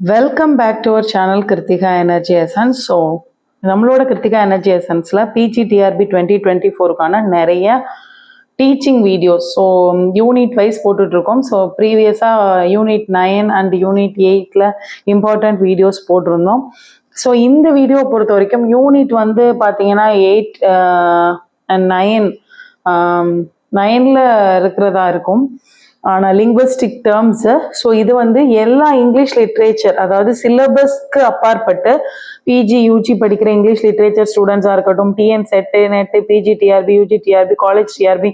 Welcome back to our channel Kiruthika energy essence. So நம்மளோட Kiruthika energy எசன்ஸில் PGTRB 2024க்கான நிறைய டீச்சிங் வீடியோஸ் யூனிட் வைஸ் போட்டுட்ருக்கோம். ஸோ ப்ரீவியஸாக யூனிட் 9 அண்ட் யூனிட் 8ல் இம்பார்ட்டண்ட் வீடியோஸ் போட்டிருந்தோம். ஸோ இந்த வீடியோ பொறுத்த வரைக்கும் யூனிட் பார்த்தீங்கன்னா 8 அண்ட் 9ல் இருக்கிறதா இருக்கும். ஆனால் லிங்குவிஸ்டிக் டேர்ம்ஸு. ஸோ இது எல்லா இங்கிலீஷ் லிட்ரேச்சர், அதாவது சிலபஸ்க்கு அப்பாற்பட்டு பிஜி யூஜி படிக்கிற இங்கிலீஷ் லிட்ரேச்சர் ஸ்டூடெண்ட்ஸாக இருக்கட்டும், TN SET NET PG TRB UG TRB college TRB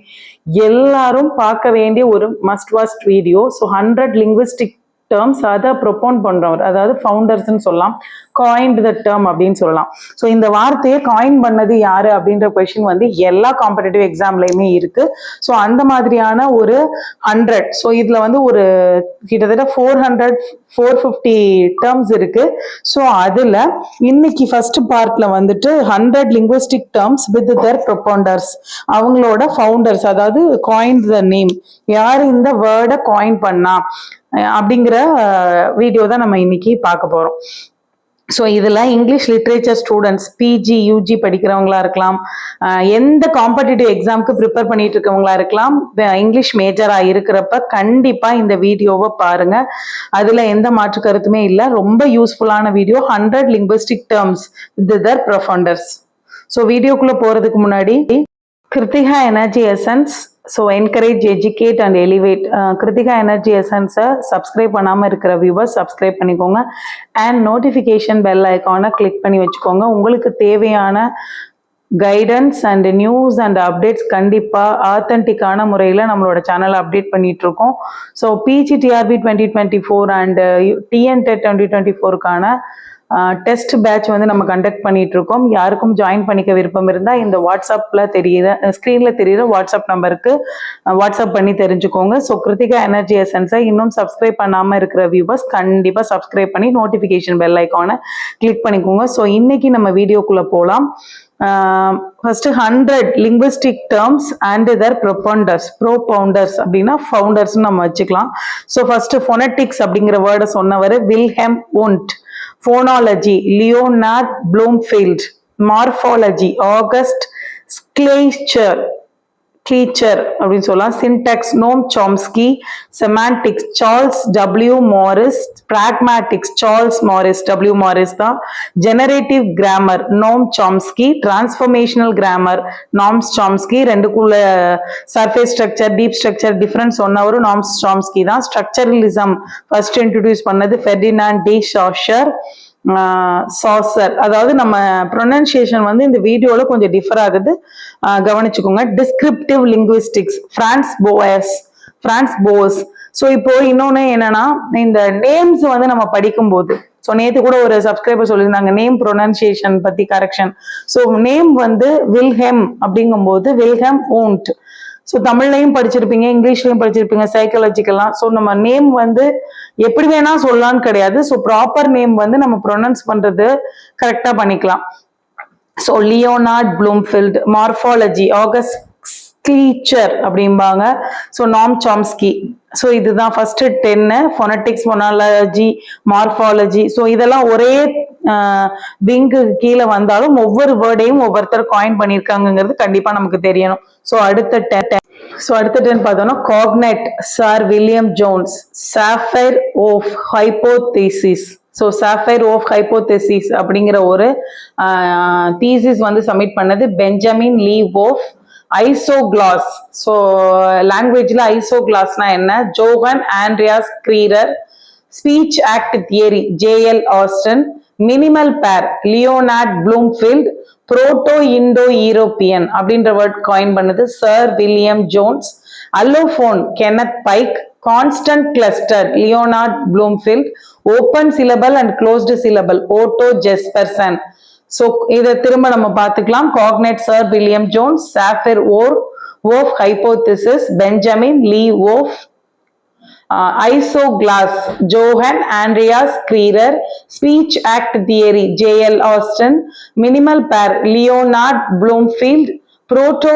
எல்லாரும் பார்க்க வேண்டிய ஒரு must watch video. So 100 linguistic terms அதை ப்ரொபோன் பண்றவர், அதாவது ஃபவுண்டர்ஸ்ன்னு சொல்லலாம், காயின்ட் த டேர்ம் அப்படின்னு சொல்லலாம். ஸோ இந்த வார்த்தையை காயின் பண்ணது யாரு அப்படின்ற கொஸ்டின் எல்லா காம்படிட்டிவ் எக்ஸாம்லையுமே இருக்கு. ஸோ அந்த மாதிரியான ஒரு 100, ஸோ இதுல ஒரு கிட்டத்தட்ட 450 டேர்ம்ஸ் இருக்கு. ஸோ அதுல இன்னைக்கு ஃபர்ஸ்ட் பார்ட்ல 100 linguistic terms with their propounders, அவங்களோட ஃபவுண்டர்ஸ், அதாவது காயின் த நேம், யார் இந்த வேர்டை காயின் பண்ணா அப்படிங்கிற வீடியோ தான் நம்ம இன்னைக்கு பார்க்க போறோம். ஸோ இதில் English literature students, PG UG படிக்கிறவங்களா இருக்கலாம், எந்த காம்படிட்டிவ் எக்ஸாமுக்கு ப்ரிப்பேர் பண்ணிட்டு இருக்கவங்களா இருக்கலாம், இங்கிலீஷ் மேஜராக இருக்கிறப்ப கண்டிப்பாக இந்த வீடியோவை பாருங்க. அதில் எந்த மாற்று கருத்துமே இல்லை. ரொம்ப யூஸ்ஃபுல்லான video. 100 linguistic terms with their propounders. So வீடியோக்குள்ளே போகிறதுக்கு முன்னாடி Kiruthika energy essence, so encourage educate and elevate, Kiruthika energy எசன்ஸை சப்ஸ்கிரைப் பண்ணாமல் இருக்கிற வியூவர்ஸ் சப்ஸ்கிரைப் பண்ணிக்கோங்க. அண்ட் நோட்டிஃபிகேஷன் பெல் ஐக்கானை கிளிக் பண்ணி வச்சுக்கோங்க. உங்களுக்கு தேவையான guidance and news and updates கண்டிப்பாக ஆத்தென்டிக்கான முறையில் நம்மளோட சேனலை அப்டேட் பண்ணிட்டு இருக்கோம். ஸோ பிஜிடிஆர்பி 2024 அண்ட் டிஎன்டெட் 2024க்கான டெஸ்ட் பேட்ச் நம்ம கண்டக்ட் பண்ணிட்டு இருக்கோம். யாருக்கும் ஜாயின் பண்ணிக்க விருப்பம் இருந்தால் இந்த வாட்ஸ்அப்ல தெரியுற ஸ்க்ரீன்ல தெரியுற வாட்ஸ்அப் நம்பருக்கு வாட்ஸ்அப் பண்ணி தெரிஞ்சுக்கோங்க. ஸோ கிருத்திகா எனர்ஜி எசன்ஸை இன்னும் சப்ஸ்கிரைப் பண்ணாமல் இருக்கிற வியூவர்ஸ் கண்டிப்பாக சப்ஸ்கிரைப் பண்ணி நோட்டிஃபிகேஷன் பெல் ஐக்கானை கிளிக் பண்ணிக்கோங்க. ஸோ இன்னைக்கு நம்ம வீடியோக்குள்ள போகலாம். ஃபர்ஸ்ட் 100 லிங்குவிஸ்டிக் டேர்ம்ஸ் அண்ட் இதர் ப்ரோபவுண்டர்ஸ் அப்படின்னா ஃபவுண்டர்ஸ் நம்ம வச்சுக்கலாம். ஸோ ஃபர்ஸ்ட் ஃபோனட்டிக்ஸ் அப்படிங்கிற வேர்டை சொன்னவர் Wilhelm Wundt, phonology Leonard Bloomfield, morphology August Schleicher அப்படின்னு சொல்லலாம், syntax Noam Chomsky, semantics Charles W Morris, pragmatics Charles Morris, W Morris தான், generative grammar Noam Chomsky, transformational grammar Noam's Chomsky, ரெண்டுக்குள்ள surface structure deep structure difference சொன்னவரும் Noam's Chomsky தான். Structuralism first introduce பண்ணது Ferdinand de Saussure. Saussure, அதாவது நம்ம pronunciation இந்த வீடியோல கொஞ்சம் டிஃபர் ஆகுது, கவனிச்சுக்கோங்க. Descriptive linguistics Franz Boas. So இப்போ இன்னொன்னு என்னன்னா, இந்த நேம்ஸ் நம்ம படிக்கும்போது, ஸோ நேற்று கூட ஒரு சப்ஸ்கிரைபர் சொல்லியிருந்தாங்க நேம் ப்ரொனன்சியேஷன் பத்தி கரெக்ஷன். ஸோ நேம் வில்ஹெம் அப்படிங்கும்போது வில்ஹெம் வூண்ட். ஸோ தமிழ்லையும் படிச்சிருப்பீங்க, இங்கிலீஷ்லையும் படிச்சிருப்பீங்க, சைக்காலஜிக்கெல்லாம். ஸோ நம்ம நேம் எப்படி வேணா சொல்லலான்னு கிடையாது. ஸோ ப்ராப்பர் நேம் நம்ம ப்ரொனன்ஸ் பண்றது கரெக்டா பண்ணிக்கலாம். So Leonard Bloomfield, morphology August ஸ்க்ளைச்சர் அப்படிம்பாங்க, ஸோ நாம் சாம்ஸ்கி. ஸோ இதுதான் first 10 phonetics, phonology, morphology. So இதெல்லாம் ஒரே விங்கு கீழே வந்தாலும் ஒவ்வொரு வேர்டையும் ஒவ்வொருத்தர் காயின் பண்ணியிருக்காங்கிறது கண்டிப்பா நமக்கு தெரியணும். ஸோ அடுத்த 10 பார்த்தோம்னா cognate sir William Jones, Sapir of hypothesis. So Sapir of hypothesis அப்படிங்கிற ஒரு தீசிஸ் சப்மிட் பண்ணது Benjamin Lee Whorf. Isogloss, so லாங்குவேஜ்ல ஐசோகிளாஸ்னா என்ன, ஜோஹன் ஆண்ட்ரியாஸ் கிரீரர். Speech act theory JL Austin. Minimal pair Leonard Bloomfield. Proto Indo European அப்படின்ற word coin பண்ணது sir William Jones. Allophone Kenneth Pike. Consonant cluster Leonard Bloomfield. Open syllable and closed syllable Otto Jespersen. So இதை திரும்ப நம்ம பார்த்துக்கலாம். காக்னெட் sir William Jones, Sapir of hypothesis Benjamin Lee Whorf. Isogloss Johann Andreas கிரீரர். Speech act theory JL Austin. Minimal pair Leonard Bloomfield. Proto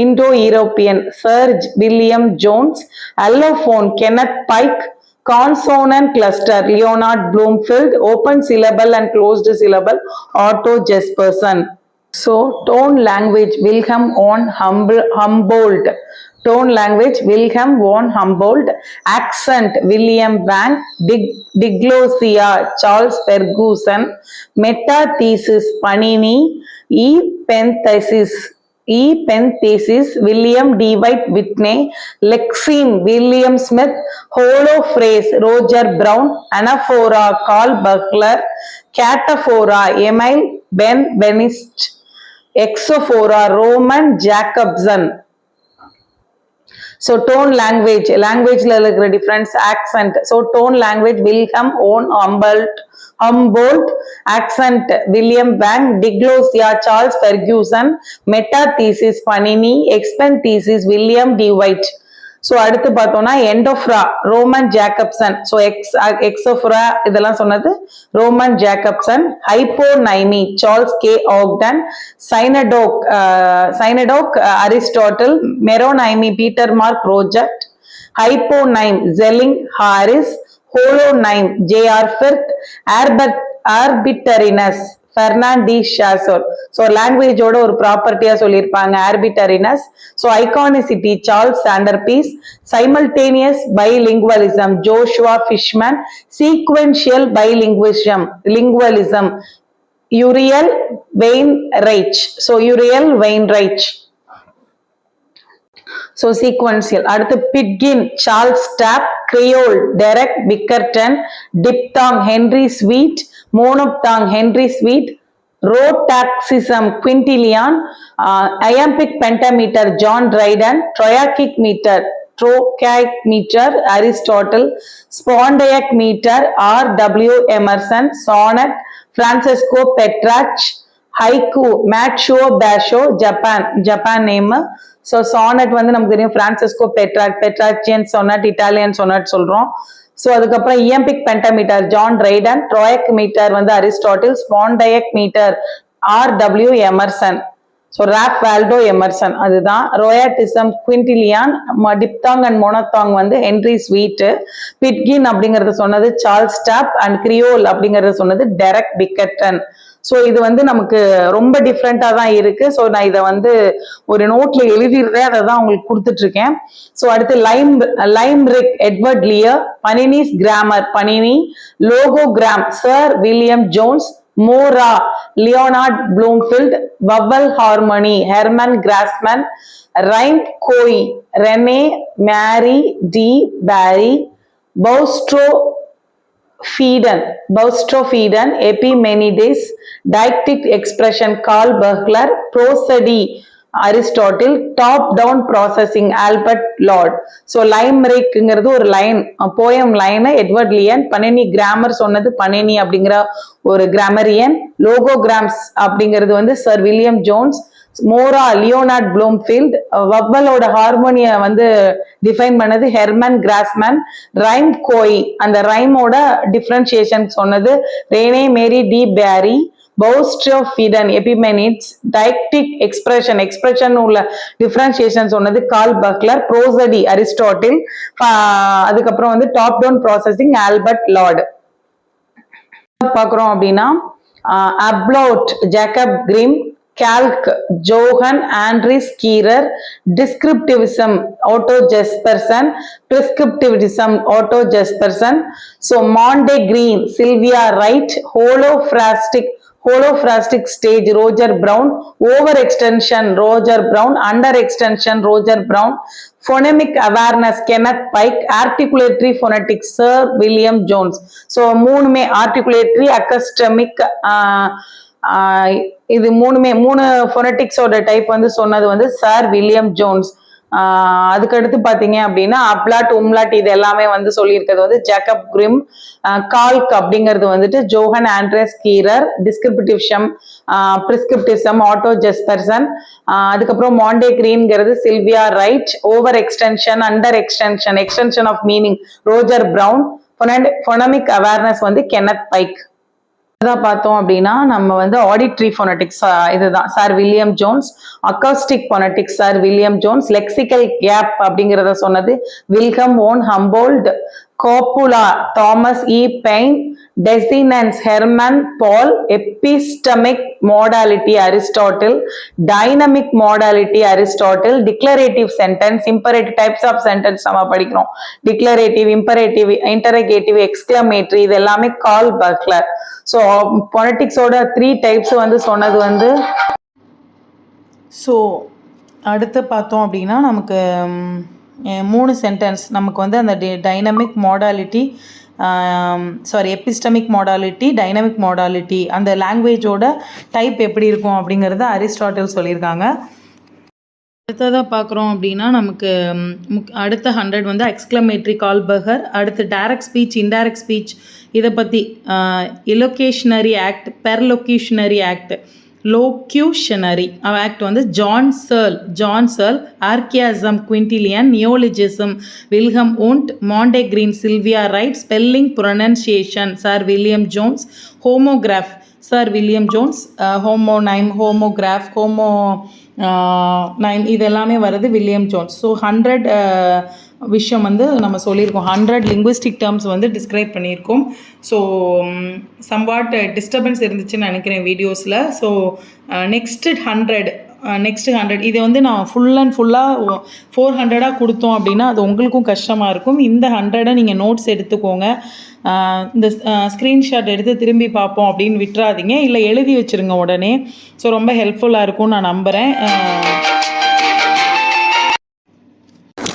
Indo European sir William Jones. Allophone Kenneth Pike. Consonant cluster, Leonard Bloomfield. Open syllable and closed syllable, Otto Jesperson. So, tone language, Wilhelm von Humboldt. Tone language, Wilhelm von Humboldt. Accent, William Van. Diglossia, Charles Ferguson. Meta-thesis, Panini. E-penthesis, William D. White Whitney. Lexeme, William Smith. Holophrase, Roger Brown. Anaphora, Carl Buckler. Cataphora, Emile Benveniste. Exophora, Roman Jacobson. So tone language difference, accent. So tone language, Wilhelm von Humboldt. Accent, William Van. Diglossia, Charles Ferguson. Meta-thesis, Panini. Expenthesis, William D. White. So அடுத்து பார்த்தோம்னா endophora, Roman Jakobson. So exophora இதெல்லாம் சொன்னது Roman Jakobson. Hyponymy, Charles K Ogden. Synecdoche Aristotle. Meronymy, Peter Mark Roget. Hyponym, Zellig Harris. Holonym, JR. Firth. Arbitrariness, Ferdinand Saussure. So லாங்குவேஜோட ஒரு ப்ராப்பர்ட்டியா சொல்லியிருப்பாங்க arbitrariness. So iconicity, Charles Sanders Peirce. Simultaneous bilingualism, Joshua Fishman. Sequential lingualism, Uriel Weinreich. So Uriel Weinreich. So sequential. அடுத்து pidgin, Charles டாப். Creole, Derek Bickerton. Diphthong, Henry Sweet. Monophthong, Henry Sweet. Rhotacism, குவிண்டிலியான். Iambic pentameter, John Dryden. Trochaic meter, Aristotle. Spondaic meter, RW. Emerson. Sonnet, Francesco Petrarch. Haiku, Matsuo Basho, Japan name. So sonnet வந்து நமக்கு தெரியும் Francesco Petrarchan sonnet, Italian sonnet சொல்றோம். So அதுக்கப்புறம் iambic pentameter, John Dryden. Trochaic meter வந்து Aristotle. Spondaic meter, RW. Emerson. So Ralph Waldo Emerson அதுதான். Rhotacism, குவிண்டிலியான். டிப்தாங் and மோனோத்தாங் வந்து Henry sweet. பிட்கின் அப்படிங்கறது சொன்னது சார்ல்ஸ் டாப். அண்ட் கிரியோல் அப்படிங்கறது சொன்னது டெரெக் பிக்கர்டன். ஸோ இது வந்து நமக்கு ரொம்ப டிஃப்ரெண்டா தான் இருக்கு. ஸோ நான் இதை வந்து ஒரு நோட்ல எழுதிடுறேன், அதை தான் உங்களுக்கு கொடுத்துட்டு இருக்கேன். ஸோ அடுத்து limerick, Edward Lear. Panini's grammar, Panini. Logogram, sir William Jones. Mora, Leonard Bloomfield. Vowel harmony, Hermann Grassmann. Rhyme coy, Rene Marie de Bary. Boustropheden, Epimenides. Deictic expression, Carl Buckler. Prosody, Aristotle. Top down processing, Albert Lord. So லைம்ரிக்ங்கிறது ஒரு line, poem line, Edward Lear. Panini grammar சொன்னது பனினி அப்படிங்கிற ஒரு grammarian. Logograms அப்படிங்கிறது வந்து sir William Jones. Mora, Leonard Bloomfield. வவ்வலோட ஹார்மோனிய வந்து டிஃபைன் பண்ணது ஹெர்மன் கிராஸ்மன். ரைம் கோய், அந்த ரைமோட டிஃபரன்சியேஷன் சொன்னது Rene Marie de Bary. Boustrophedon, Epimenides. Deictic expression உள்ள டிஃபரன்சியேஷன் சொன்னது கார்ல் பக்லர். Prosody, Aristotle. அதுக்கப்புறம் வந்து top down processing, Albert Lord. பாக்குறோம் அப்படின்னா ablaut, Jacob Grimm. Calc, Johann Andreas Kierer. Descriptivism, Otto Jesperson. Prescriptivism, Otto Jesperson. So Mondegreen, Sylvia Wright. Holophrastic stage, Roger Brown. Overextension, Roger Brown. Underextension, Roger Brown. Phonemic awareness, Kenneth Pike. Articulatory phonetics, Sir William Jones. So மூணுமே articulatory, acustamic, இது மூணு ஃபோனட்டிக்ஸோட type வந்து சொன்னது வந்து sir William Jones. அதுக்கடுத்து பாத்தீங்க அப்படின்னா applaud, உம்லாட் இது எல்லாமே வந்து சொல்லியிருக்கிறது வந்து ஜேக்கப் கிரிம். கால்க் அப்படிங்கிறது வந்துட்டு ஜோஹன் ஆண்ட்ரஸ் கீரர். Descriptivism, prescriptivism, Otto Jespersen. அதுக்கப்புறம் மாண்டே கிரீன்ங்கிறது Sylvia Wright. Over extension, under extension, extension of meaning Roger Brown. Phonemic awareness வந்து கென்னத் பைக். பார்த்தோம் அப்படின்னா நம்ம வந்து ஆடிட்ரி ஃபோனட்டிக்ஸ் இதுதான் sir William Jones. Acoustic phonetics sir William Jones. Lexical gap அப்படிங்கிறத சொன்னது Wilhelm von Humboldt. Copula, Thomas E. Paine, Desinence, Hermann Paul, epistemic modality, Aristotle, dynamic modality, Aristotle, declarative sentence, imperative types of sentence நம்ம படிக்கிறோம். Declarative, imperative, interrogative, exclamatory இது எல்லாமே கால் buckler. So பொலிட்டிக்ஸோட 3 types வந்து சொன்னது வந்து. So அடுத்து பார்த்தோம் அப்படின்னா நமக்கு 3 சென்டென்ஸ் நமக்கு வந்து அந்த டைனமிக் மாடாலிட்டி, எபிஸ்டமிக் மாடாலிட்டி, டைனமிக் மாடாலிட்டி, அந்த லாங்குவேஜோட டைப் எப்படி இருக்கும் அப்படிங்கிறத அரிஸ்டாட்டில் சொல்லியிருக்காங்க. அடுத்ததாக பார்க்குறோம் அப்படின்னா நமக்கு அடுத்த 100 வந்து எக்ஸ்க்ளமேட்ரி கால்பர்கர், அடுத்து டைரக்ட் ஸ்பீச், இன்டைரக்ட் ஸ்பீச் இதை பற்றி, illocutionary act, perlocutionary act, locutionary act வந்து John Searle, archaism, Quintilian, neologism, Wilhelm Wundt, mondegreen, Sylvia Wright, spelling, pronunciation, sir William Jones, homograph, sir William Jones, homonym, homograph, homonym இது எல்லாமே வருது William Jones. So 100 விஷயம் வந்து நம்ம சொல்லியிருக்கோம். 100 linguistic terms வந்து describe பண்ணியிருக்கோம். ஸோ சம்வாட் டிஸ்டர்பன்ஸ் இருந்துச்சுன்னு நினைக்கிறேன் வீடியோஸில். ஸோ நெக்ஸ்ட்டு 100 இதை வந்து நான் ஃபுல்லாக 400 கொடுத்தோம் அப்படின்னா அது உங்களுக்கும் கஷ்டமாக இருக்கும். இந்த 100 நீங்கள் நோட்ஸ் எடுத்துக்கோங்க. இந்த ஸ்க்ரீன்ஷாட் எடுத்து திரும்பி பார்ப்போம் அப்படின்னு விட்டுறாதீங்க, இல்லை எழுதி வச்சுருங்க உடனே. ஸோ ரொம்ப ஹெல்ப்ஃபுல்லாக இருக்கும்னு நான் நம்புகிறேன்.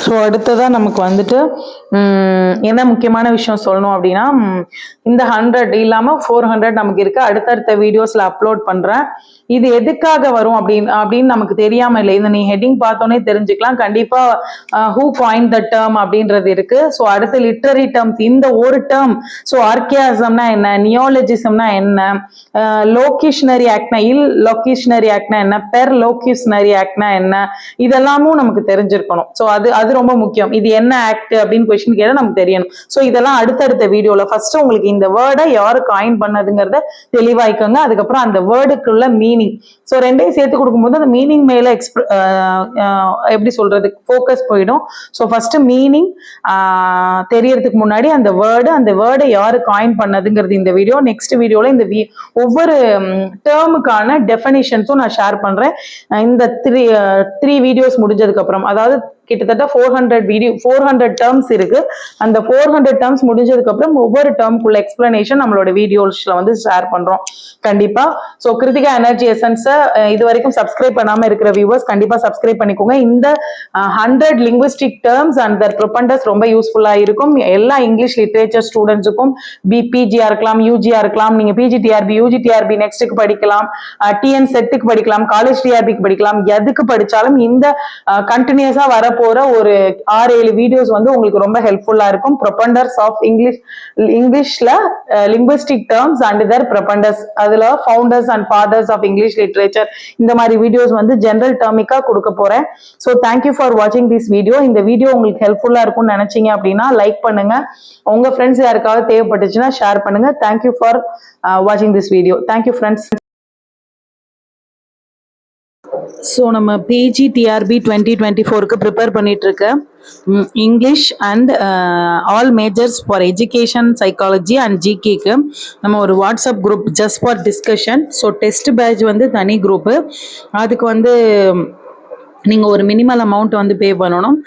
ஸோ அடுத்ததாக நமக்கு வந்துட்டு என்ன முக்கியமான விஷயம் சொல்லணும் அப்படின்னா, இந்த 100 இல்லாமல் 400 நமக்கு இருக்குது. அடுத்தடுத்த வீடியோஸில் அப்லோட் பண்ணுறேன். இது எதுக்காக வரும் அப்படின்னு நமக்கு தெரியாமல் இல்லை. இந்த நீ ஹெட்டிங் பார்த்தோன்னே தெரிஞ்சுக்கலாம். கண்டிப்பாக ஹூ காயின் த டேர்ம் அப்படின்றது இருக்குது. ஸோ அடுத்து லிட்ரரி டேர்ம்ஸ், இந்த ஒரு டேர்ம். ஸோ ஆர்கியாசம்னா என்ன, நியோலஜிசம்னா என்ன, லோகேஷனரி ஆக்ட்னா, லொகேஷனரி ஆக்ட்னா என்ன, பெர் லோகேஷனரி ஆக்ட்னா என்ன, இதெல்லாமும் நமக்கு தெரிஞ்சிருக்கணும். ஸோ அது ரொம்ப முக்கியம். இது என்ன ஆக்ட் அப்படின்னு கொஸ்டின் கேட்டால் நமக்கு தெரியணும். ஸோ இதெல்லாம் அடுத்தடுத்த வீடியோல ஃபர்ஸ்ட் உங்களுக்கு இந்த வேர்டை யாரு காயின் பண்ணதுங்கிறத தெளிவாய்க்கோங்க. அதுக்கப்புறம் அந்த வேர்டுக்குள்ள மீனிங், ஸோ ரெண்டையும் சேர்த்து கொடுக்கும்போது அந்த மீனிங் மேல எப்படி சொல்றது ஃபோக்கஸ் போயிடும். ஸோ ஃபர்ஸ்ட் மீனிங் தெரியறதுக்கு முன்னாடி அந்த வேர்டை யாரு காயின் பண்ணதுங்கிறது இந்த வீடியோ. நெக்ஸ்ட் வீடியோல இந்த ஒவ்வொரு டேர்முக்கான டெஃபினிஷன்ஸும் நான் ஷேர் பண்றேன். இந்த 3 வீடியோஸ் முடிஞ்சதுக்கு அப்புறம், அதாவது கிட்டத்தட்ட 400 டேர்ம்ஸ் இருக்கு. அந்த 400 டேர்ம்ஸ் முடிஞ்சதுக்கு அப்புறம் ஒவ்வொரு டேர்முக்குள்ள எக்ஸ்பிளனேஷன் நம்மளோட வீடியோஸ்ல வந்து ஷேர் பண்றோம் கண்டிப்பா. ஸோ கிருத்திகா எனர்ஜி எசன்ஸை இது வரைக்கும் சப்ஸ்கிரைப் பண்ணாம இருக்கிற வியூவர்ஸ் கண்டிப்பா சப்ஸ்கிரைப் பண்ணிக்கோங்க. இந்த 100 லிங்குவிஸ்டிக் டேர்ம்ஸ் அண்ட் தர் ப்ரொபண்டஸ் ரொம்ப யூஸ்ஃபுல்லா இருக்கும் எல்லா இங்கிலீஷ் லிட்ரேச்சர் ஸ்டூடெண்ட்ஸுக்கும். பிஜியா இருக்கலாம், யூஜியா இருக்கலாம், நீங்க பிஜிடிஆர்பி, யூஜிடிஆர்பி நெக்ஸ்ட்டுக்கு படிக்கலாம், டிஎன் செட்டுக்கு படிக்கலாம், காலேஜ் டிஆர்பிக்கு படிக்கலாம், எதுக்கு படிச்சாலும் இந்த கண்டினியூஸா வர போற ஒரு 6-7 வீடியோஸ் வந்து உங்களுக்கு ரொம்ப ஹெல்ப்ஃபுல்லா இருக்கும். ப்ரொபண்டர்ஸ் ஆஃப் இங்கிலீஷ்ல linguistic terms and their propounders, அதுல founders and fathers of English literature, இந்த மாதிரி வீடியோஸ் வந்து ஜெனரல் டேர்மிக்கா கொடுக்க போறேன். ஸோ தேங்க்யூ ஃபார் வாட்சிங் திஸ் வீடியோ. இந்த வீடியோ உங்களுக்கு ஹெல்ப்ஃபுல்லா இருக்கும்னு நினைச்சீங்க அப்படின்னா லைக் பண்ணுங்க. உங்க ஃப்ரெண்ட்ஸ் யாருக்காவது தேவைப்பட்டுச்சுன்னா ஷேர் பண்ணுங்க. தேங்க்யூ ஃபார் வாட்சிங் this video. Thank you friends. So நம்ம பிஜி டிஆர்பி 2024க்கு ப்ரிப்பேர் பண்ணிட்டு இருக்க English and all majors for education, psychology and ஜிகேக்கு நம்ம ஒரு WhatsApp group just for discussion. So test batch வந்து தனி குரூப்பு. அதுக்கு வந்து நீங்கள் ஒரு மினிமல் அமௌண்ட் வந்து பே பண்ணணும்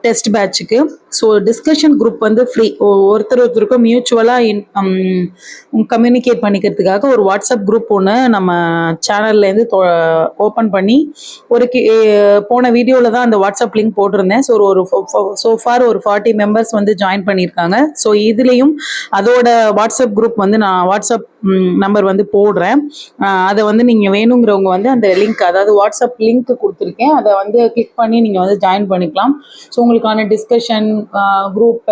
டெஸ்ட் பேட்சுக்கு. ஸோ டிஸ்கஷன் குரூப் வந்து ஃப்ரீ. ஒருத்தருக்கும் மியூச்சுவலாக கம்யூனிகேட் பண்ணிக்கிறதுக்காக ஒரு வாட்ஸ்அப் குரூப் ஒன்று நம்ம சேனல்லேருந்து ஓப்பன் பண்ணி போன வீடியோவில் தான் அந்த வாட்ஸ்அப் லிங்க் போட்டிருந்தேன். ஸோ சோஃபார் ஒரு 40 மெம்பர்ஸ் வந்து ஜாயின் பண்ணியிருக்காங்க. ஸோ இதுலேயும் அதோட வாட்ஸ்அப் குரூப் வந்து நான் வாட்ஸ்அப் நம்பர் வந்து போடுறேன். அதை வந்து நீங்கள் வேணுங்கிறவங்க வந்து அந்த லிங்க், அதாவது வாட்ஸ்அப் லிங்க் கொடுத்துருக்கேன், அதை வந்து கிளிக் பண்ணி நீங்கள் வந்து ஜாயின் பண்ணிக்கலாம். ஸோ உங்களுக்கான டிஸ்கஷன் குரூப்,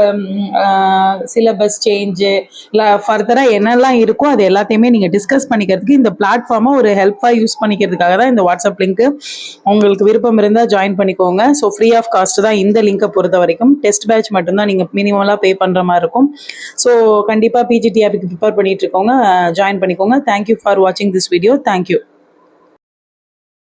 சிலபஸ் சேஞ்சு, இல்லை ஃபர்தராக என்னெல்லாம் இருக்கோ அது எல்லாத்தையுமே நீங்கள் டிஸ்கஸ் பண்ணிக்கிறதுக்கு இந்த பிளாட்ஃபார்மை ஒரு ஹெல்ப்பாக யூஸ் பண்ணிக்கிறதுக்காக தான் இந்த வாட்ஸ்அப் லிங்க்கு. உங்களுக்கு விருப்பம் இருந்தால் ஜாயின் பண்ணிக்கோங்க. ஸோ ஃப்ரீ ஆஃப் காஸ்ட் தான் இந்த லிங்கை பொறுத்த வரைக்கும். டெஸ்ட் பேட்ச் மட்டும்தான் நீங்கள் மினிமலாக பே பண்ணுற மாதிரி இருக்கும். ஸோ கண்டிப்பாக பிஜிடிஆர்பிக்கு ப்ரிப்பேர் பண்ணிட்டு இருக்கோங்க, ஜாயின் பண்ணிக்கோங்க. தேங்க்யூ ஃபார் வாட்சிங் திஸ் வீடியோ. தேங்க்யூ.